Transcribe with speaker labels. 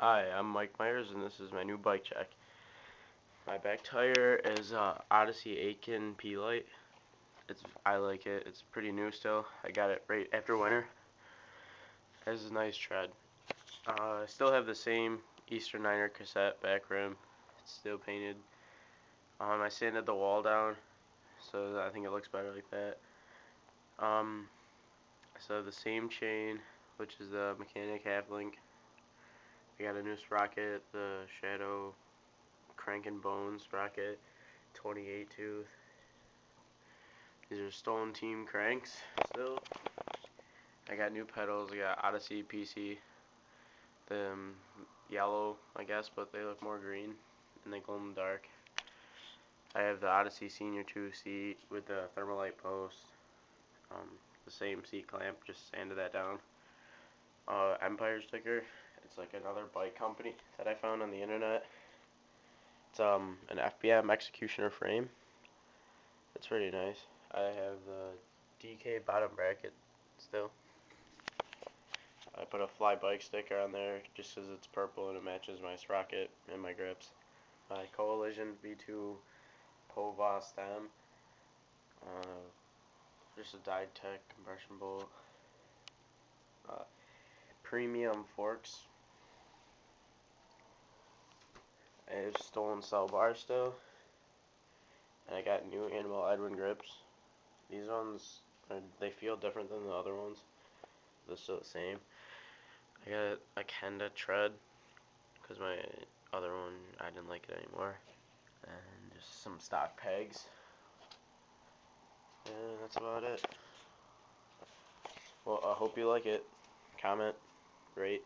Speaker 1: Hi, I'm Mike Myers, and this is my new bike check. My back tire is Odyssey Aitken P-Lite. I like it. It's pretty new still. I got it right after winter. It has a nice tread. I still have the same Eastern Niner cassette back rim. It's still painted. I sanded the wall down, so I think it looks better like that. So the same chain, which is the Mechanic Half-Link. I got a new sprocket, the Shadow Crank and Bone sprocket, 28 tooth. These are Stolen Team cranks still. I got new pedals. I got Odyssey PC. The yellow, I guess, but they look more green and they glow in the dark. I have the Odyssey Senior 2 seat with the Thermalite post. The same seat clamp, just sanded that down. Empire sticker. It's like another bike company that I found on the internet. It's an FBM Executioner frame. It's pretty nice. I have the DK bottom bracket still. I put a Fly Bike sticker on there just because it's purple and it matches my sprocket and my grips. My Coalition V2 Pova stem. Just a Dyed Tech compression bolt. Premium forks. I have Stolen Cell bar still. And I got new Animal Edwin grips. These ones, they feel different than the other ones. They're still the same. I got a Kenda tread because my other one, I didn't like it anymore. And just some stock pegs. Yeah, that's about it. Well, I hope you like it. Comment, rate.